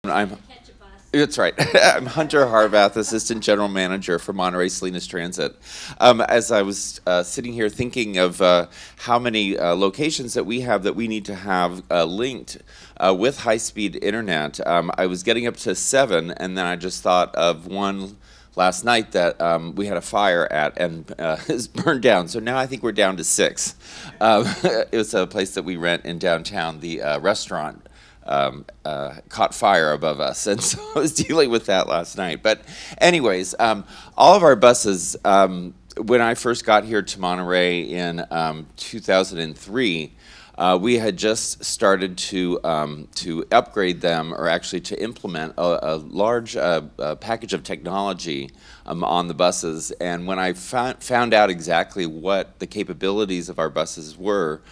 I'm. That's right. I'm Hunter Harvath, Assistant General Manager for Monterey Salinas Transit. As I was sitting here thinking of how many locations that we have that we need to have linked with high-speed internet, I was getting up to 7, and then I just thought of one last night that we had a fire at and is burned down. So now I think we're down to 6. It was a place that we rent in downtown, the restaurant. Caught fire above us, and so I was dealing with that last night. But anyways, all of our buses, when I first got here to Monterey in 2003, we had just started to upgrade them, or actually to implement a large package of technology on the buses. And when I found out exactly what the capabilities of our buses were,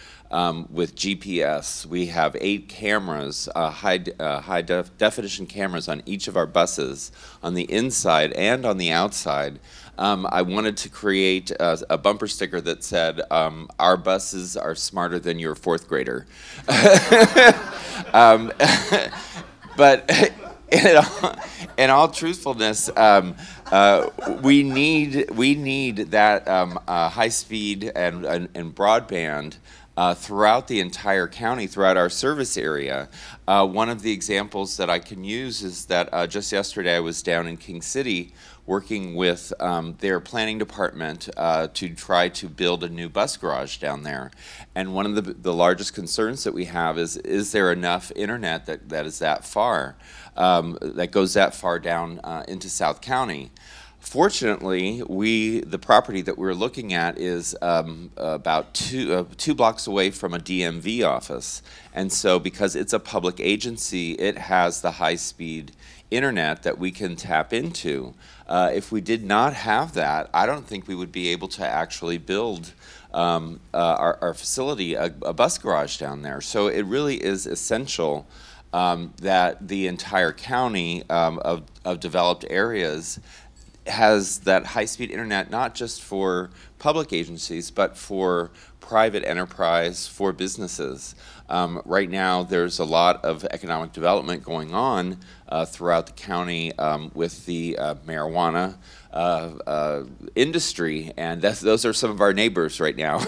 with GPS, we have 8 cameras, high definition cameras on each of our buses, on the inside and on the outside. I wanted to create a bumper sticker that said, "Our buses are smarter than your 4th grader." But in all truthfulness, we need that high speed and broadband throughout the entire county, throughout our service area. One of the examples that I can use is that just yesterday I was down in King City working with their planning department to try to build a new bus garage down there. And one of the largest concerns that we have is there enough internet that is that far, that goes that far down into South County? Fortunately, the property that we're looking at is about two blocks away from a DMV office. And so because it's a public agency, it has the high-speed internet that we can tap into. If we did not have that, I don't think we would be able to actually build our facility, a bus garage down there. So it really is essential that the entire county of developed areas has that high-speed internet, not just for public agencies, but for private enterprise, for businesses. Right now, there's a lot of economic development going on throughout the county with the marijuana industry, and those are some of our neighbors right now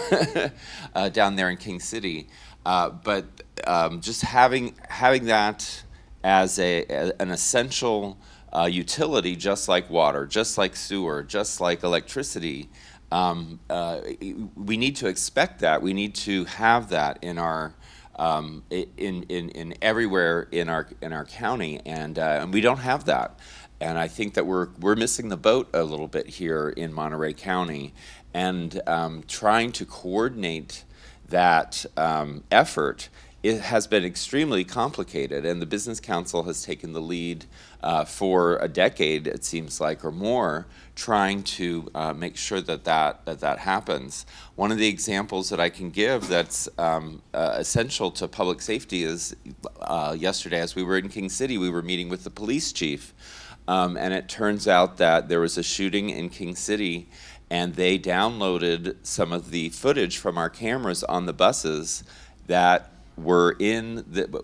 down there in King City. But just having that as an essential utility, just like water, just like sewer, just like electricity, we need to expect that. We need to have that in our in everywhere in our county, and we don't have that. And I think that we're missing the boat a little bit here in Monterey County, and trying to coordinate that effort. It has been extremely complicated, and the Business Council has taken the lead for a decade, it seems like, or more, trying to make sure that happens. One of the examples that I can give that's essential to public safety is yesterday, as we were in King City, we were meeting with the police chief, and it turns out that there was a shooting in King City, and they downloaded some of the footage from our cameras on the buses that were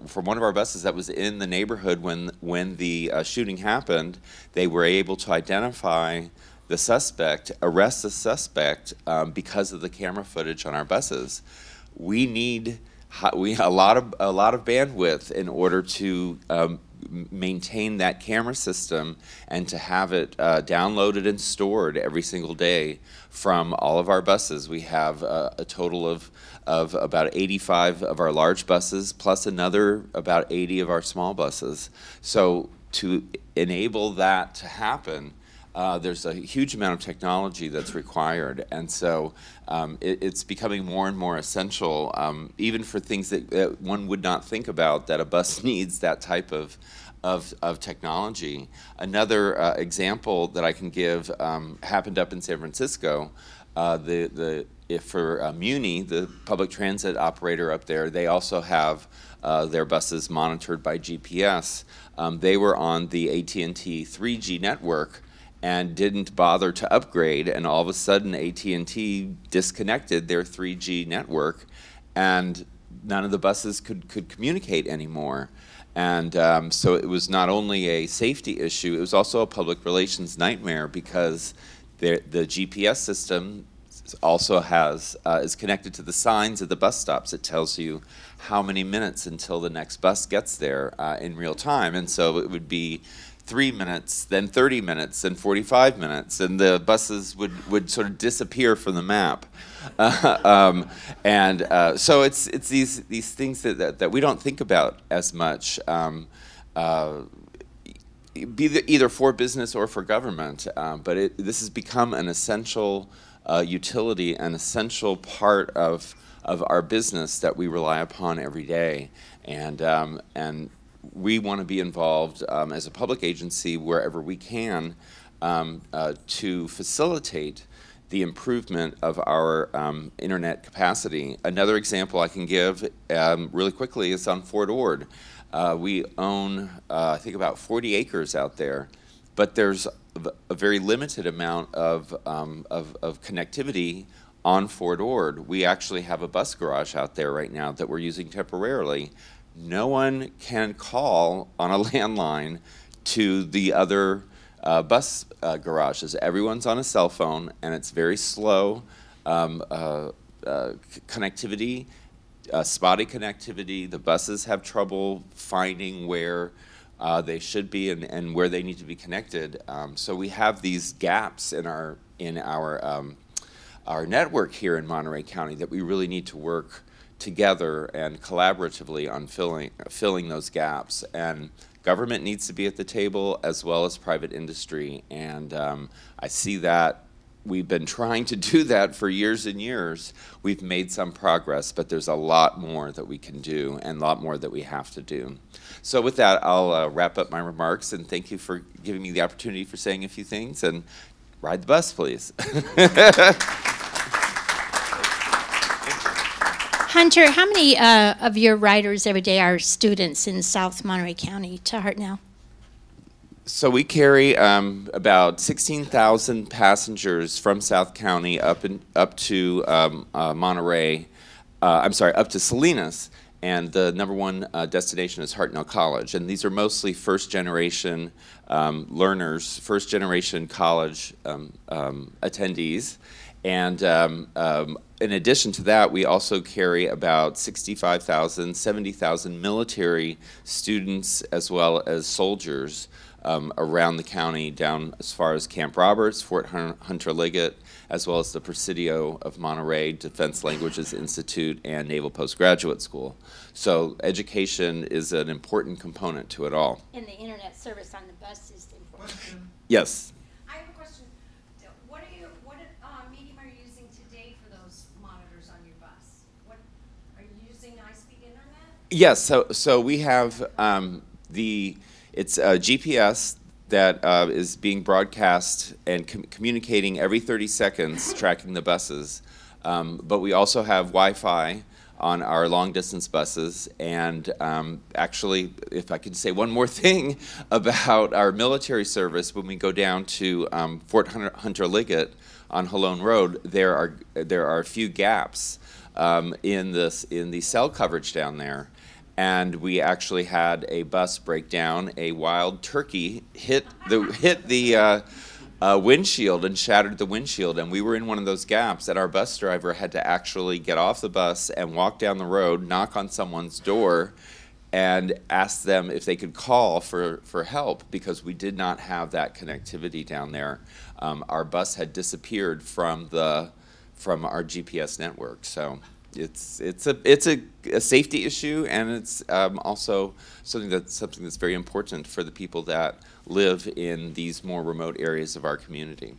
from one of our buses that was in the neighborhood when the shooting happened. They were able to identify the suspect, arrest the suspect because of the camera footage on our buses. We need a lot of bandwidth in order to maintain that camera system and to have it downloaded and stored every single day from all of our buses. We have a total of about 85 of our large buses, plus another about 80 of our small buses. So to enable that to happen, there's a huge amount of technology that's required, and so it's becoming more and more essential, even for things that one would not think about, that a bus needs that type of technology. Another example that I can give happened up in San Francisco. For Muni, the public transit operator up there, they also have their buses monitored by GPS. They were on the AT&T 3G network and didn't bother to upgrade, and all of a sudden AT&T disconnected their 3G network, and none of the buses could communicate anymore. And so it was not only a safety issue, it was also a public relations nightmare, because the GPS system also is connected to the signs at the bus stops. It tells you how many minutes until the next bus gets there in real time. And so it would be 3 minutes, then 30 minutes, then 45 minutes, and the buses would sort of disappear from the map. So it's these things that we don't think about as much, either for business or for government. But this has become an essential utility, an essential part of our business that we rely upon every day, and we want to be involved as a public agency wherever we can to facilitate the improvement of our internet capacity. Another example I can give really quickly is on Fort Ord. We own, I think, about 40 acres out there, but there's a very limited amount of connectivity on Fort Ord. We actually have a bus garage out there right now that we're using temporarily. No one can call on a landline to the other bus garages. Everyone's on a cell phone, and it's very slow connectivity, spotty connectivity. The buses have trouble finding where they should be and where they need to be connected. So we have these gaps in our network here in Monterey County that we really need to work together and collaboratively on filling those gaps. And government needs to be at the table, as well as private industry. And I see that we've been trying to do that for years and years. We've made some progress, but there's a lot more that we can do and a lot more that we have to do. So with that, I'll wrap up my remarks, and thank you for giving me the opportunity for saying a few things. And ride the bus, please. Hunter, how many of your riders every day are students in South Monterey County to Hartnell? So we carry about 16,000 passengers from South County up to Monterey. Up to Salinas, and the #1 destination is Hartnell College. And these are mostly first-generation learners, first-generation college attendees. And in addition to that, we also carry about 65,000, 70,000 military students as well as soldiers around the county, down as far as Camp Roberts, Fort Hunter Liggett, as well as the Presidio of Monterey, Defense Languages Institute, and Naval Postgraduate School. So education is an important component to it all. And the internet service on the bus is important. Yes. I have a question. What medium are you using today for those monitors on your bus? Are you using high-speed internet? Yes. So we have it's GPS that is being broadcast and communicating every 30 seconds, tracking the buses. But we also have Wi-Fi on our long-distance buses. And actually, if I could say one more thing about our military service, when we go down to Fort Hunter Liggett on Halone Road, there are a few gaps in the cell coverage down there. And we actually had a bus break down. A wild turkey hit the windshield and shattered the windshield. And we were in one of those gaps that our bus driver had to actually get off the bus and walk down the road, knock on someone's door, and ask them if they could call for help, because we did not have that connectivity down there. Our bus had disappeared from our GPS network. So it's a safety issue, and it's also something that's very important for the people that live in these more remote areas of our community.